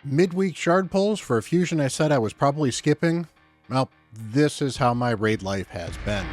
Midweek shard pulls for a fusion I said I was probably skipping. Well, this is how my raid life has been.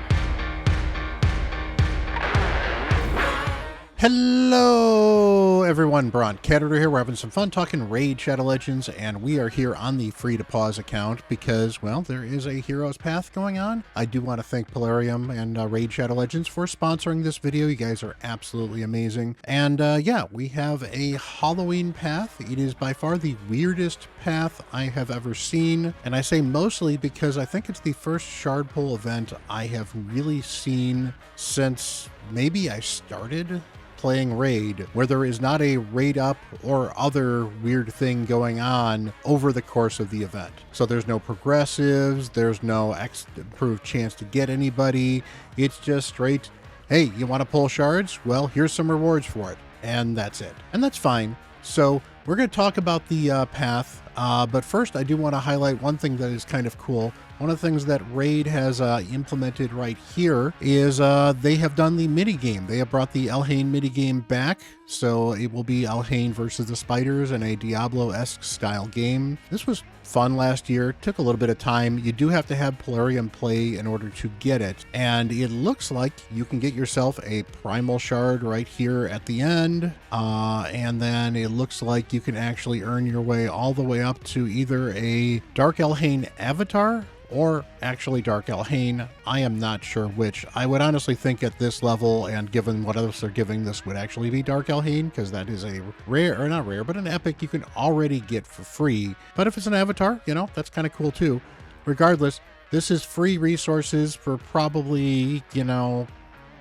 Hello everyone, Bront, CatHerder here. We're having some fun talking Raid Shadow Legends, and we are here on the free to pause account because, well, there is a Hero's Path going on. I do want to thank Polarium and Raid Shadow Legends for sponsoring this video. You guys are absolutely amazing. And yeah, we have a Halloween path. It is by far the weirdest path I have ever seen, and I say mostly because I think it's the first shard pull event I have really seen since maybe I started playing Raid, where there is not a raid up or other weird thing going on over the course of the event. So there's no progressives, there's no improved chance to get anybody. It's just straight, hey, you want to pull shards? Well, here's some rewards for it. And that's it. And that's fine. So we're going to talk about the path, but first I do want to highlight one thing that is kind of cool. One of the things that Raid has implemented right here is they have done the minigame. They have brought the Elhain minigame back, so it will be Elhain versus the Spiders in a Diablo-esque style game. This was fun last year. Took a little bit of time. You do have to have Polarium play in order to get it, and it looks like you can get yourself a Primal Shard right here at the end, and then it looks like you can actually earn your way all the way up to either a Dark Elhain avatar or actually Dark Elhain. I am not sure which. I would honestly think at this level, and given what else they're giving, this would actually be Dark Elhain, because that is a rare, or not rare, but an epic you can already get for free. But if it's an avatar, you know, that's kind of cool too. Regardless, this is free resources for probably, you know,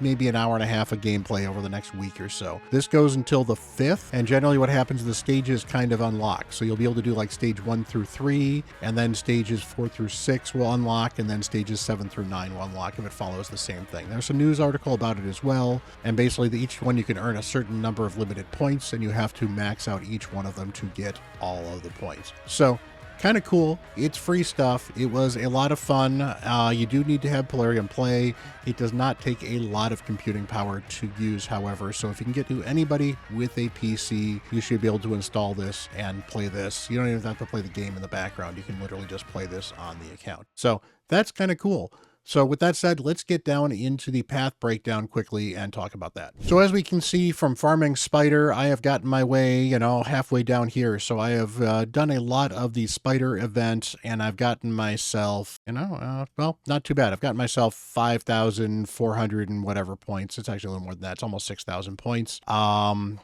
maybe an hour and a half of gameplay over the next week or so. This goes until the 5th, and generally what happens is the stages kind of unlock. So you'll be able to do like stage 1 through 3, and then stages 4 through 6 will unlock, and then stages 7 through 9 will unlock if it follows the same thing. There's a news article about it as well, and basically each one you can earn a certain number of limited points, and you have to max out each one of them to get all of the points. So kind of cool. It's free stuff. It was a lot of fun. You do need to have Polarium play. It does not take a lot of computing power to use, however, so if you can get to anybody with a PC, you should be able to install this and play this. You don't even have to play the game in the background. You can literally just play this on the account. So that's kind of cool. So with that said, let's get down into the path breakdown quickly and talk about that. So as we can see from farming Spider, I have gotten my way, you know, halfway down here. So I have done a lot of the Spider events, and I've gotten myself, you know, well, not too bad. I've gotten myself 5,400 and whatever points. It's actually a little more than that. It's almost 6,000 points.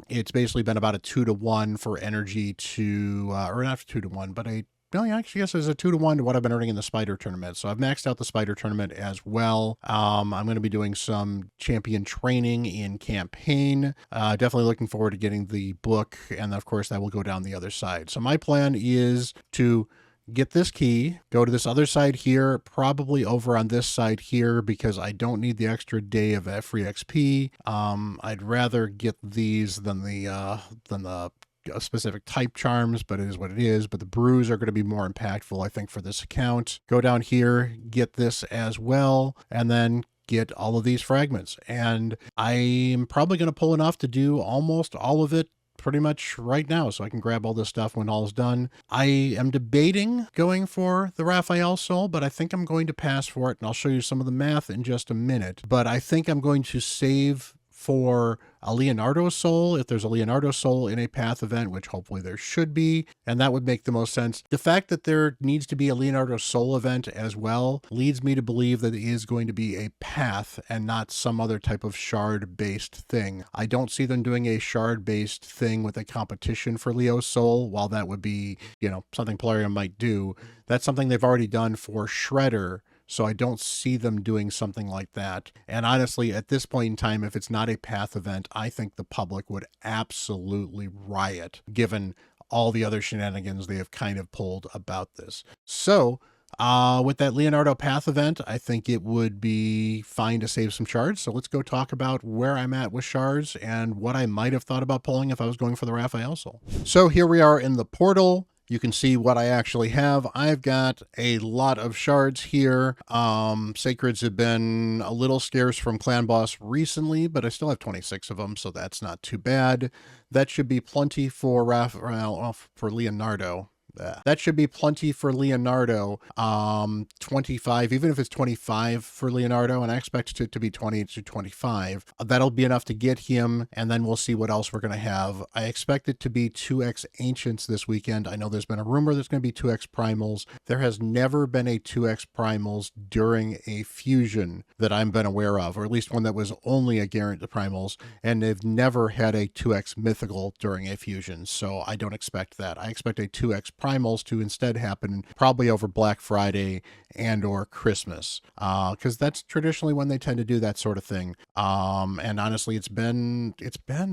It's basically been about a 2-to-1 for energy to, or not 2-to-1, but a well, yeah, actually, yes, there's a 2-to-1 to what I've been earning in the Spider tournament. So I've maxed out the Spider tournament as well. I'm going to be doing some champion training in campaign. Definitely looking forward to getting the book. And of course, that will go down the other side. So my plan is to get this key, go to this other side here, probably over on this side here, because I don't need the extra day of free XP. I'd rather get these than the specific type charms, but it is what it is. But the brews are going to be more impactful, I think, for this account. Go down here, get this as well, and then get all of these fragments. And I'm probably going to pull enough to do almost all of it pretty much right now, so I can grab all this stuff when all is done. I am debating going for the Raphael soul, but I think I'm going to pass for it, and I'll show you some of the math in just a minute. But I think I'm going to save for a Leonardo soul, if there's a Leonardo soul in a path event, which hopefully there should be, and that would make the most sense. The fact that there needs to be a Leonardo soul event as well leads me to believe that it is going to be a path and not some other type of shard-based thing. I don't see them doing a shard-based thing with a competition for Leo's soul. While that would be, you know, something Polarium might do, that's something they've already done for Shredder. So I don't see them doing something like that. And honestly, at this point in time, if it's not a path event, I think the public would absolutely riot, given all the other shenanigans they have kind of pulled about this. So with that Leonardo path event, I think it would be fine to save some shards. So let's go talk about where I'm at with shards and what I might have thought about pulling if I was going for the Raphael soul. So here we are in the portal. You can see what I actually have. I've got a lot of shards here. Sacreds have been a little scarce from Clan Boss recently, but I still have 26 of them, so that's not too bad. That should be plenty for for Leonardo. That should be plenty for Leonardo. 25, even if it's 25 for Leonardo, and I expect it to be 20 to 25. That'll be enough to get him, and then we'll see what else we're going to have. I expect it to be 2x Ancients this weekend. I know there's been a rumor there's going to be 2x Primals. There has never been a 2x Primals during a fusion that I've been aware of, or at least one that was only a Garant Primals, and they've never had a 2x Mythical during a fusion, so I don't expect that. I expect a 2x Primals to instead happen probably over Black Friday and or Christmas, because that's traditionally when they tend to do that sort of thing. And honestly, it's been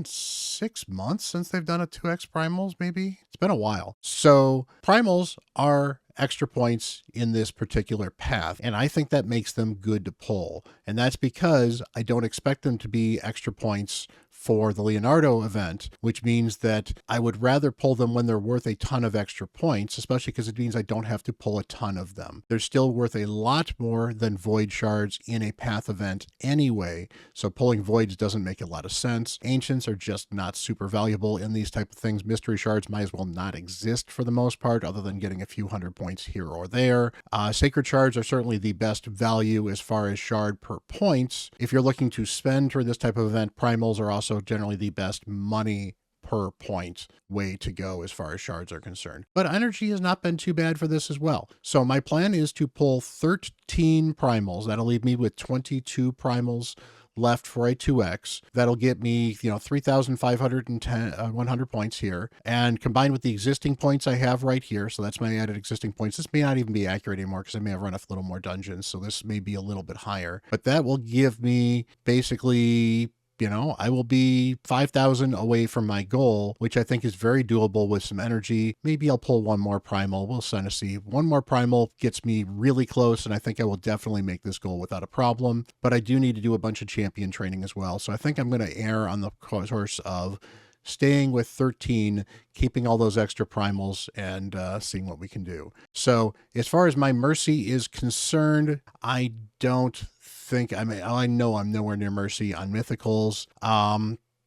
6 months since they've done a 2x Primals, maybe. It's been a while. So Primals are extra points in this particular path, and I think that makes them good to pull. And that's because I don't expect them to be extra points for the Leonardo event, which means that I would rather pull them when they're worth a ton of extra points, especially because it means I don't have to pull a ton of them. They're still worth a lot more than Void Shards in a path event anyway, so pulling Voids doesn't make a lot of sense. Ancients are just not super valuable in these type of things. Mystery Shards might as well not exist for the most part, other than getting a few hundred points here or there. Sacred Shards are certainly the best value as far as shard per points. If you're looking to spend for this type of event, Primals are also generally the best money per point way to go as far as shards are concerned. But energy has not been too bad for this as well. So my plan is to pull 13 Primals. That'll leave me with 22 Primals left for a 2x. That'll get me, 3,510 100 points here, and combined with the existing points I have right here, so that's my added existing points. This may not even be accurate anymore because I may have run a little more dungeons, so this may be a little bit higher, but that will give me basically, I will be 5,000 away from my goal, which I think is very doable with some energy. Maybe I'll pull one more Primal. We'll kind of see. One more Primal gets me really close, and I think I will definitely make this goal without a problem. But I do need to do a bunch of champion training as well. So I think I'm going to err on the course of staying with 13, keeping all those extra Primals, and seeing what we can do. So as far as my Mercy is concerned, I don't think, I know I'm nowhere near Mercy on Mythicals.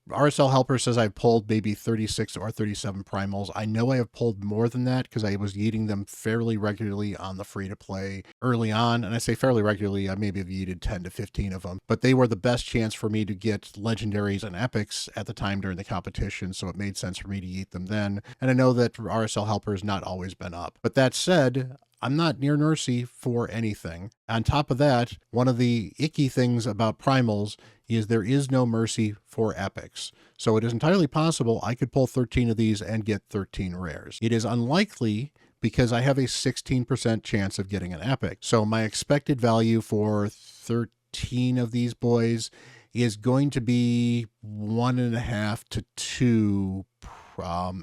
RSL Helper says I've pulled maybe 36 or 37 Primals. I know I have pulled more than that because I was yeeting them fairly regularly on the free-to-play early on. And I say fairly regularly, I maybe have yeeted 10 to 15 of them. But they were the best chance for me to get legendaries and epics at the time during the competition, so it made sense for me to yeet them then. And I know that RSL Helper has not always been up. But that said, I'm not near Mercy for anything. On top of that, one of the icky things about Primals is there is no Mercy for epics. So it is entirely possible I could pull 13 of these and get 13 rares. It is unlikely because I have a 16% chance of getting an epic. So my expected value for 13 of these boys is going to be 1.5 to 2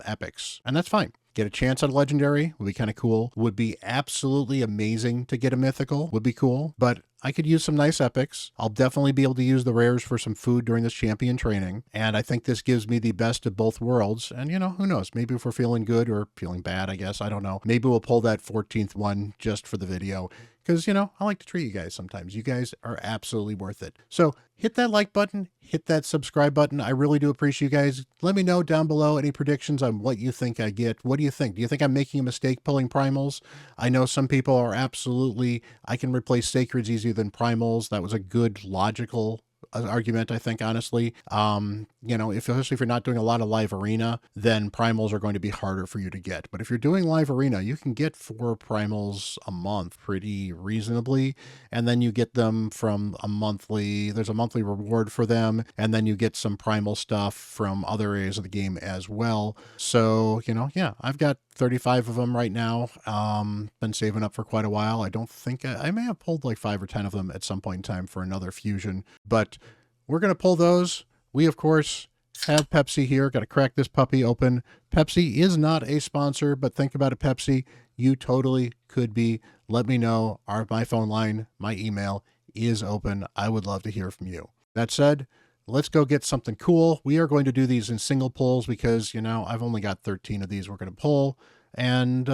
epics. And that's fine. Get a chance at a legendary would be kind of cool. Would be absolutely amazing to get a mythical. Would be cool. But I could use some nice epics. I'll definitely be able to use the rares for some food during this champion training. And I think this gives me the best of both worlds. And, who knows? Maybe if we're feeling good or feeling bad, I guess. I don't know. Maybe we'll pull that 14th one just for the video. Because, I like to treat you guys sometimes. You guys are absolutely worth it. So hit that like button, hit that subscribe button. I really do appreciate you guys. Let me know down below any predictions on what you think I get. What do you think? Do you think I'm making a mistake pulling Primals? I know some people are absolutely, I can replace Sacreds easier than Primals. That was a good, logical argument, I think, honestly. Especially if you're not doing a lot of live arena, then Primals are going to be harder for you to get. But if you're doing live arena, you can get 4 Primals a month pretty reasonably, and then you get them from there's a monthly reward for them, and then you get some Primal stuff from other areas of the game as well. So, I've got 35 of them right now. Been saving up for quite a while. I don't think I may have pulled like 5 or 10 of them at some point in time for another fusion, but we're going to pull those. We, of course, have Pepsi here. Got to crack this puppy open. Pepsi is not a sponsor, but think about it, Pepsi. You totally could be. Let me know. My phone line, my email is open. I would love to hear from you. That said, let's go get something cool. We are going to do these in single pulls because, I've only got 13 of these we're going to pull. And,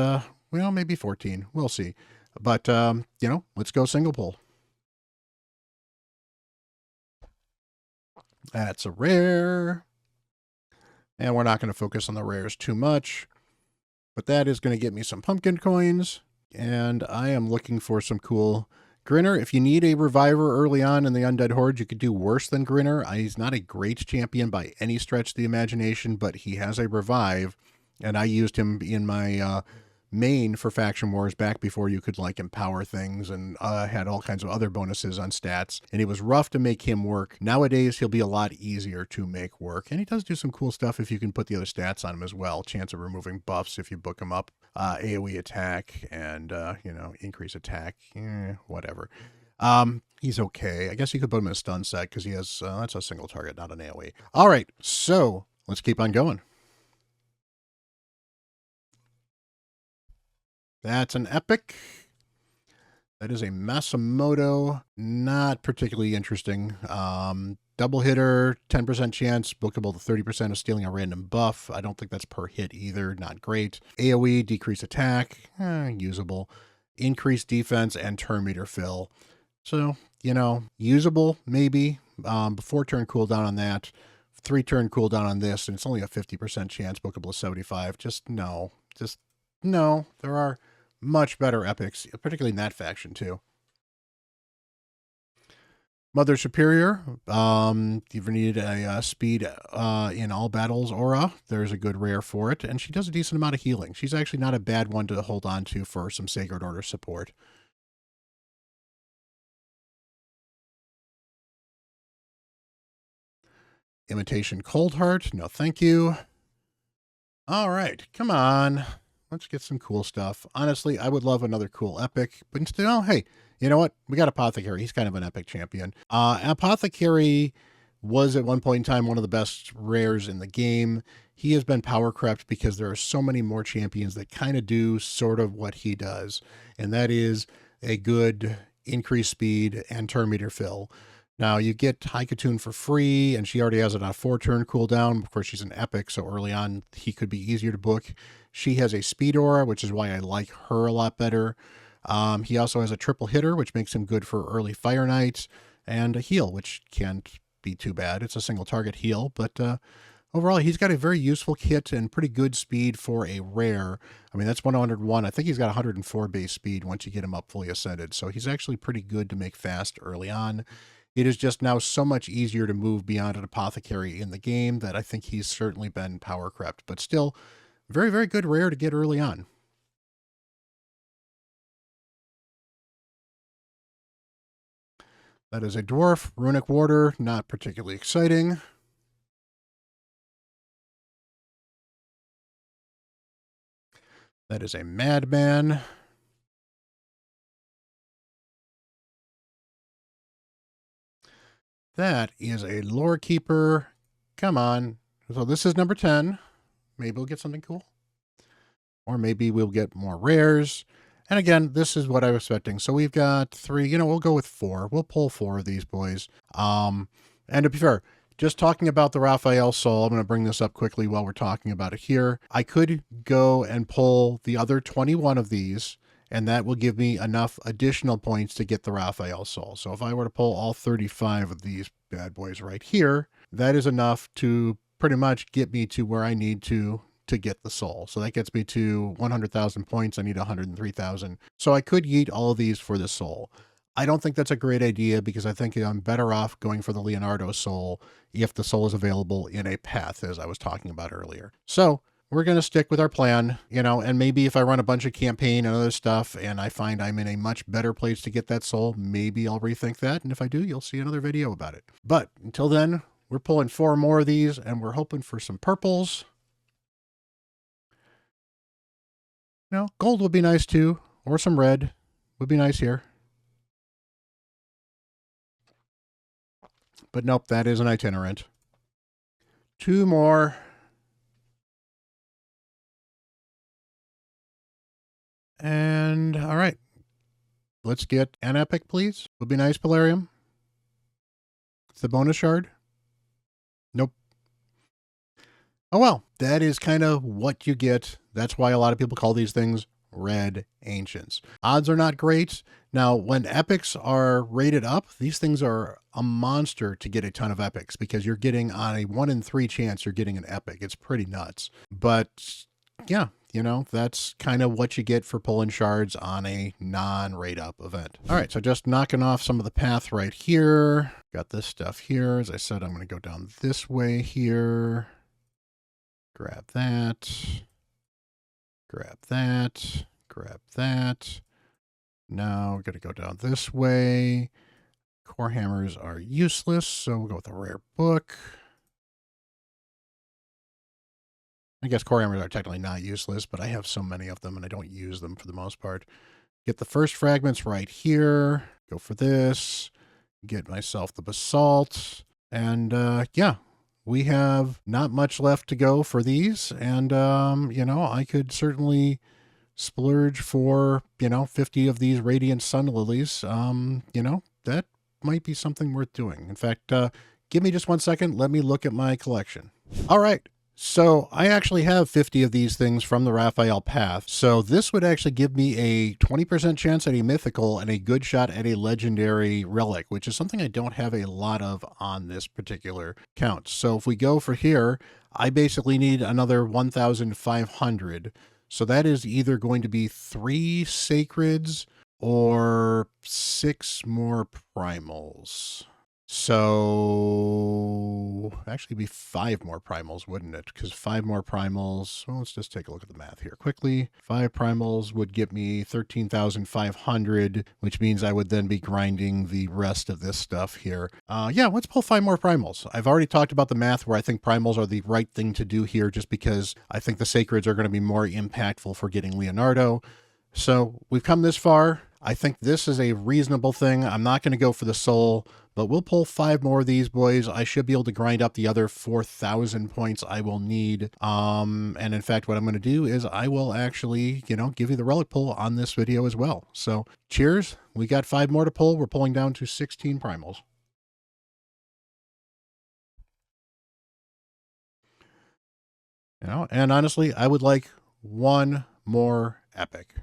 maybe 14. We'll see. But, let's go single pull. That's a rare. And we're not going to focus on the rares too much. But that is going to get me some pumpkin coins, and I am looking for some cool Grinner. If you need a reviver early on in the Undead Horde, you could do worse than Grinner. He's not a great champion by any stretch of the imagination, but he has a revive, and I used him in my main for Faction Wars back before you could like empower things, and had all kinds of other bonuses on stats, and it was rough to make him work. Nowadays he'll be a lot easier to make work, and he does do some cool stuff if you can put the other stats on him as well. Chance of removing buffs if you book him up, AoE attack, and increase attack, whatever. He's okay. I guess you could put him in a stun set because he has that's a single target, not an AoE. All right, so let's keep on going. That's an epic. That is a Masamoto. Not particularly interesting. Double hitter, 10% chance, bookable to 30% of stealing a random buff. I don't think that's per hit either. Not great. AoE, decrease attack. Usable. Increase defense and turn meter fill. So, usable maybe. Before turn cooldown on that. 3 turn cooldown on this, and it's only a 50% chance, bookable to 75. Just no. There are much better epics, particularly in that faction too. Mother Superior. You've needed a speed in all battles aura. There's a good rare for it, and she does a decent amount of healing. She's actually not a bad one to hold on to for some Sacred Order support. Imitation Coldheart. No, thank you. All right, come on. Let's get some cool stuff. Honestly, I would love another cool epic, but instead, hey, you know what? We got Apothecary. He's kind of an epic champion. Apothecary was at one point in time one of the best rares in the game. He has been power crept because there are so many more champions that kind of do sort of what he does, and that is a good increased speed and turn meter fill. Now, you get Haikatun for free, and she already has it on a 4-turn cooldown. Of course, she's an epic, so early on, he could be easier to book. She has a speed aura, which is why I like her a lot better. He also has a triple hitter, which makes him good for early Fire Knights, and a heal, which can't be too bad. It's a single target heal, but overall, he's got a very useful kit and pretty good speed for a rare. I mean, that's 101. I think he's got 104 base speed once you get him up fully ascended, so he's actually pretty good to make fast early on. It is just now so much easier to move beyond an Apothecary in the game that I think he's certainly been power crept, but still very, very good rare to get early on. That is a Dwarf. Runic Warder, not particularly exciting. That is a Madman. That is a Lore Keeper. Come on. So this is number 10. Maybe we'll get something cool. Or maybe we'll get more rares. And again, this is what I was expecting. So we've got 3. We'll go with 4. We'll pull 4 of these boys. And to be fair, just talking about the Raphael Soul, I'm going to bring this up quickly while we're talking about it here. I could go and pull the other 21 of these, and that will give me enough additional points to get the Raphael Soul. So if I were to pull all 35 of these bad boys right here, that is enough to pretty much get me to where I need to get the soul. So that gets me to 100,000 points. I need 103,000. So I could yeet all of these for the soul. I don't think that's a great idea because I think I'm better off going for the Leonardo soul if the soul is available in a path, as I was talking about earlier. So we're going to stick with our plan, and maybe if I run a bunch of campaign and other stuff and I find I'm in a much better place to get that soul, maybe I'll rethink that. And if I do, you'll see another video about it. But until then, we're pulling 4 more of these and we're hoping for some purples. Gold would be nice too, or some red would be nice here. But nope, that is an itinerant. 2 more. And all right, let's get an epic, please. Would be nice, Polarium. It's the bonus shard. Nope. Oh well, that is kind of what you get. That's why a lot of people call these things red ancients. Odds are not great. Now, when epics are rated up, these things are a monster to get a ton of epics because you're getting on a 1 in 3 chance you're getting an epic. It's pretty nuts. But yeah, you know, that's kind of what you get for pulling shards on a non-rate up event. All right, so just knocking off some of the path right here. Got this stuff here. As I said, I'm going to go down this way here. Grab that. Grab that. Grab that. Now we're going to go down this way. Core hammers are useless, so we'll go with a rare book. I guess core hammers are technically not useless, but I have so many of them and I don't use them for the most part. Get the first fragments right here. Go for this. Get myself the basalt. And yeah, we have not much left to go for these. And, you know, I could certainly splurge for, you know, 50 of these radiant sun lilies. You know, that might be something worth doing. In fact, give me just 1 second. Let me look at my collection. All right. So I actually have 50 of these things from the Raphael path. So this would actually give me a 20% chance at a mythical and a good shot at a legendary relic, which is something I don't have a lot of on this particular count. So if we go for here, I basically need another 1,500. So that is either going to be 3 sacreds or 6 more primals. So actually be 5 more primals, wouldn't it? Because 5 more primals, well, let's just take a look at the math here quickly. 5 primals would get me 13,500, which means I would then be grinding the rest of this stuff here. Yeah, let's pull 5 more primals. I've already talked about the math where I think primals are the right thing to do here just because I think the sacreds are going to be more impactful for getting Leonardo. So we've come this far. I think this is a reasonable thing. I'm not going to go for the soul, but we'll pull 5 more of these boys. I should be able to grind up the other 4,000 points I will need. And in fact, what I'm going to do is I will actually, you know, give you the relic pull on this video as well. So cheers. We got 5 more to pull. We're pulling down to 16 primals. You know, and honestly, I would like 1 more epic.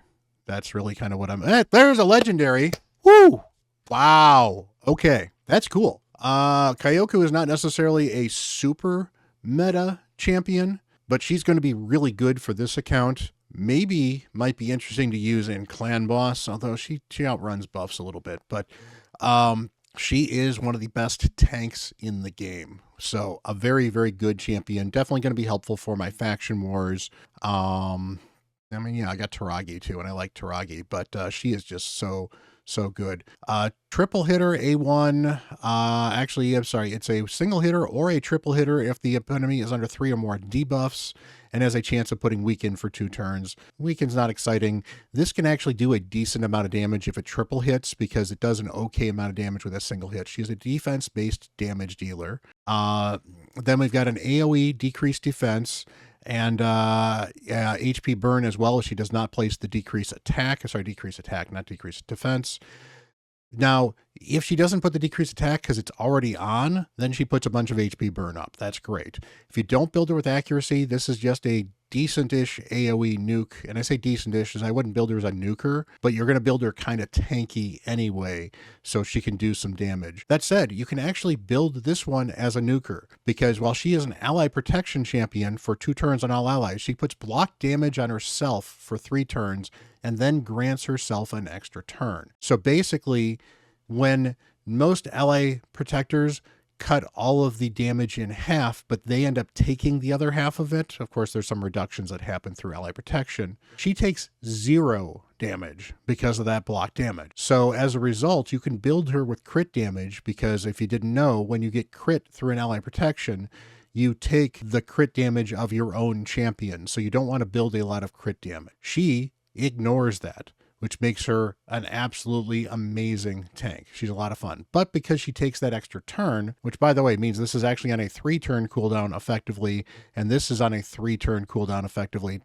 That's really kind of what I'm at. There's a legendary. Woo! Wow. Okay. That's cool. Kyoku is not necessarily a super meta champion, but she's going to be really good for this account. Maybe might be interesting to use in Clan Boss, although she outruns buffs a little bit. But she is one of the best tanks in the game. So a very, very good champion. Definitely going to be helpful for my faction wars. I mean, yeah, I got Taragi too, and I like Taragi, but she is just so good. Triple hitter, A1. Actually, I'm sorry, it's a single hitter or a triple hitter if the enemy is under 3 or more debuffs and has a chance of putting weaken for 2 turns. Weaken's not exciting. This can actually do a decent amount of damage if it triple hits because it does an okay amount of damage with a single hit. She's a defense-based damage dealer. Then we've got an AoE decreased defense and HP burn as well if she does not place the decrease attack, not decrease defense. Now, if she doesn't put the decrease attack because it's already on, then she puts a bunch of HP burn up. That's great. If you don't build her with accuracy, this is just a decent-ish AoE nuke. And I say decent-ish as I wouldn't build her as a nuker, but you're going to build her kind of tanky anyway, so she can do some damage. That said, you can actually build this one as a nuker, because while she is an ally protection champion for 2 turns on all allies, she puts block damage on herself for 3 turns, and then grants herself an extra turn. So basically, when most ally protectors cut all of the damage in half, but they end up taking the other half of it. Of course, there's some reductions that happen through ally protection. She takes 0 damage because of that block damage. So as a result, you can build her with crit damage because if you didn't know, when you get crit through an ally protection, you take the crit damage of your own champion. So you don't want to build a lot of crit damage. She ignores that, which makes her an absolutely amazing tank. She's a lot of fun. But because she takes that extra turn, which by the way means this is actually on a 3-turn cooldown effectively, and this is on a 3-turn cooldown effectively,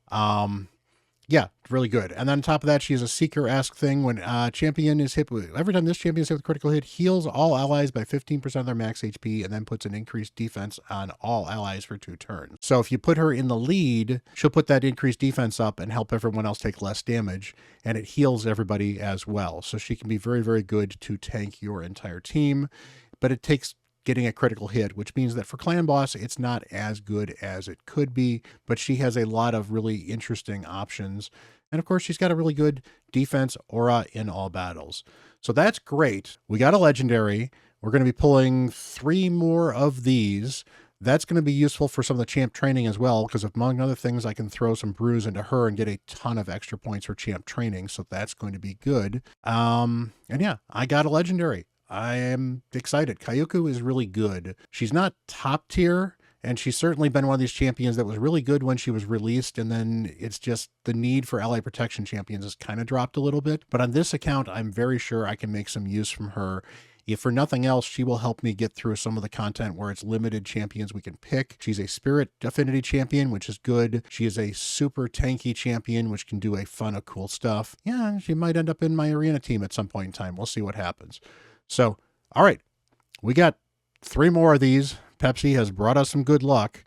yeah, really good. And then on top of that, she has a Seeker-esque thing. When champion is hit with, every time this champion is hit with a critical hit, heals all allies by 15% of their max HP, and then puts an increased defense on all allies for 2 turns. So if you put her in the lead, she'll put that increased defense up and help everyone else take less damage, and it heals everybody as well. So she can be very, very good to tank your entire team, but it takes getting a critical hit, which means that for Clan Boss, it's not as good as it could be, but she has a lot of really interesting options. And of course, she's got a really good defense aura in all battles. So that's great. We got a legendary. We're going to be pulling 3 more of these. That's going to be useful for some of the champ training as well, because among other things, I can throw some brews into her and get a ton of extra points for champ training. So that's going to be good. And yeah, I got a legendary. I am excited. Kayuku is really good. She's not top tier, and she's certainly been one of these champions that was really good when she was released, and then it's just the need for ally protection champions has kind of dropped a little bit. But on this account, I'm very sure I can make some use from her. If for nothing else, she will help me get through some of the content where it's limited champions we can pick. She's a spirit affinity champion, which is good. She is a super tanky champion, which can do a ton of cool stuff. Yeah, she might end up in my arena team at some point in time. We'll see what happens. So, all right, we got 3 more of these. Pepsi has brought us some good luck.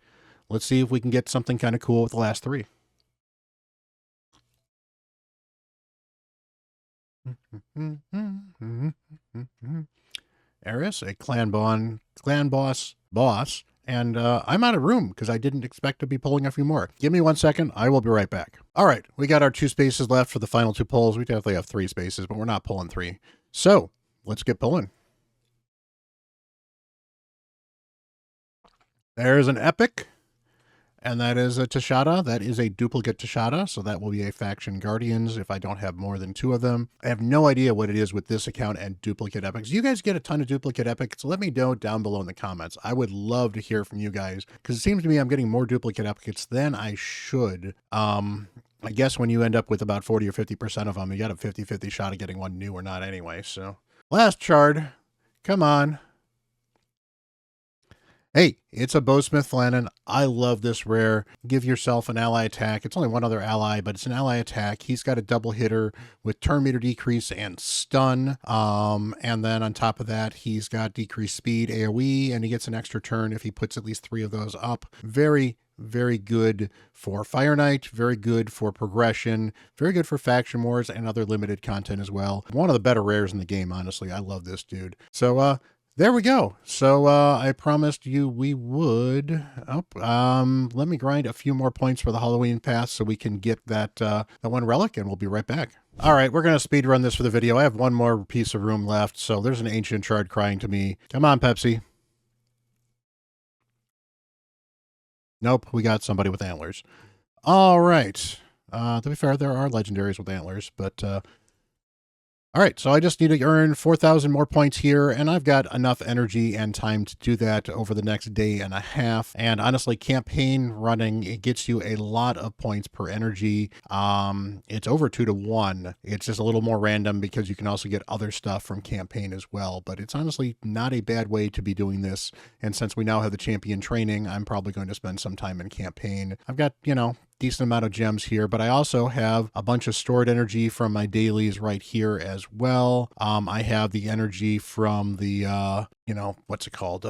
Let's see if we can get something kind of cool with the last 3. Eris, a clan boss, and I'm out of room because I didn't expect to be pulling a few more. Give me 1 second. I will be right back. All right, we got our 2 spaces left for the final 2 pulls. We definitely have 3 spaces, but we're not pulling 3. So let's get pulling. There's an epic. And that is a Tashada. That is a duplicate Tashada, so that will be a Faction Guardians if I don't have more than 2 of them. I have no idea what it is with this account and duplicate epics. You guys get a ton of duplicate epics, so let me know down below in the comments. I would love to hear from you guys, because it seems to me I'm getting more duplicate epics than I should. I guess when you end up with about 40 or 50% of them, you got a 50-50 shot of getting one new or not anyway, so. Last chart. Come on. Hey, it's a Bowsmith Flannan. I love this rare. Give yourself an ally attack. It's only one other ally, but it's an ally attack. He's got a double hitter with turn meter decrease and stun. And then on top of that, he's got decreased speed, AoE, and he gets an extra turn if he puts at least 3 of those up. Very, very good for Fire Knight, very good for progression, very good for faction wars and other limited content as well. One of the better rares in the game, honestly. I love this dude. So, there we go. So I promised you we would. Let me grind a few more points for the Halloween pass so we can get that one relic, and we'll be right back. All right, we're going to speed run this for the video. I have 1 more piece of room left, so there's an ancient shard crying to me. Come on, Pepsi. Nope, we got somebody with antlers. All right. To be fair, there are legendaries with antlers, but all right, so I just need to earn 4,000 more points here, and I've got enough energy and time to do that over the next day and a half. And honestly, campaign running, it gets you a lot of points per energy. It's over 2 to 1. It's just a little more random because you can also get other stuff from campaign as well. But it's honestly not a bad way to be doing this. And since we now have the champion training, I'm probably going to spend some time in campaign. I've got, decent amount of gems here, but I also have a bunch of stored energy from my dailies right here as well. I have the energy from the, what's it called?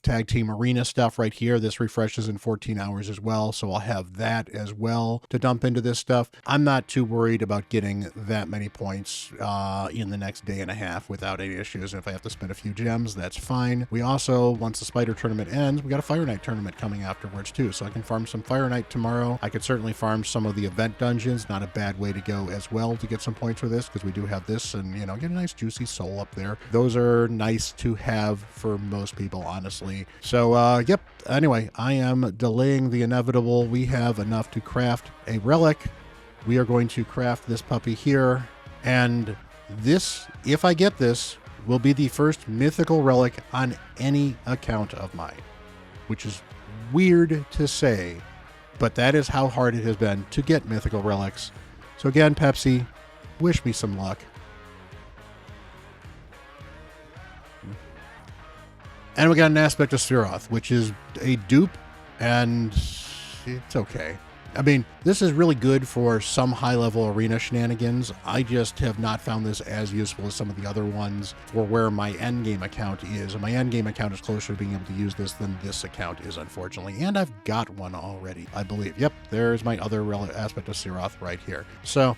Tag team arena stuff right here. This refreshes in 14 hours as well, so I'll have that as well to dump into this stuff. I'm not too worried about getting that many points in the next day and a half without any issues. And if I have to spend a few gems, that's fine. We also, once the spider tournament ends, we got a Fire Knight tournament coming afterwards too, so I can farm some Fire Knight tomorrow. I could certainly farm some of the event dungeons. Not a bad way to go as well to get some points for this, because we do have this, and get a nice juicy soul up there. Those are nice to have for most people, honestly. So, yep. Anyway, I am delaying the inevitable. We have enough to craft a relic. We are going to craft this puppy here. And this, if I get this, will be the first mythical relic on any account of mine, which is weird to say, but that is how hard it has been to get mythical relics. So again, Pepsi, wish me some luck. And we got an aspect of Sephiroth, which is a dupe, and it's okay. I mean, this is really good for some high-level arena shenanigans. I just have not found this as useful as some of the other ones for where my endgame account is. And my endgame account is closer to being able to use this than this account is, unfortunately. And I've got one already, I believe. Yep, there's my other aspect of Sephiroth right here. So,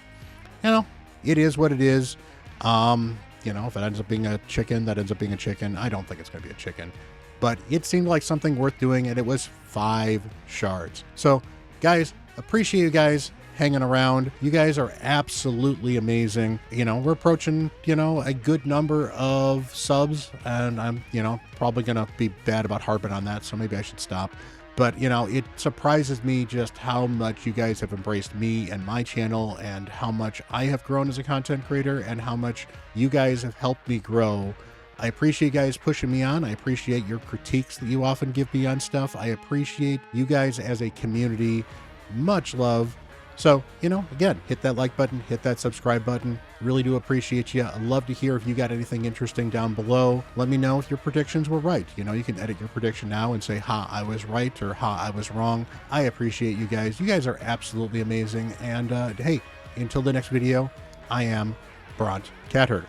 it is what it is. you know, if it ends up being a chicken, that ends up being a chicken. I don't think it's going to be a chicken, but it seemed like something worth doing, and it was 5 shards. So guys, appreciate you guys hanging around. You guys are absolutely amazing. You know, we're approaching, you know, a good number of subs, and I'm, you know, probably gonna be bad about harping on that, so maybe I should stop. But, you know, it surprises me just how much you guys have embraced me and my channel, and how much I have grown as a content creator, and how much you guys have helped me grow. I appreciate you guys pushing me on. I appreciate your critiques that you often give me on stuff. I appreciate you guys as a community. Much love. So, you know, again, hit that like button, hit that subscribe button. Really do appreciate you. I'd love to hear if you got anything interesting down below. Let me know if your predictions were right. You know, you can edit your prediction now and say, ha, I was right, or ha, I was wrong. I appreciate you guys. You guys are absolutely amazing. And hey, until the next video, I am Bront, CatHerder.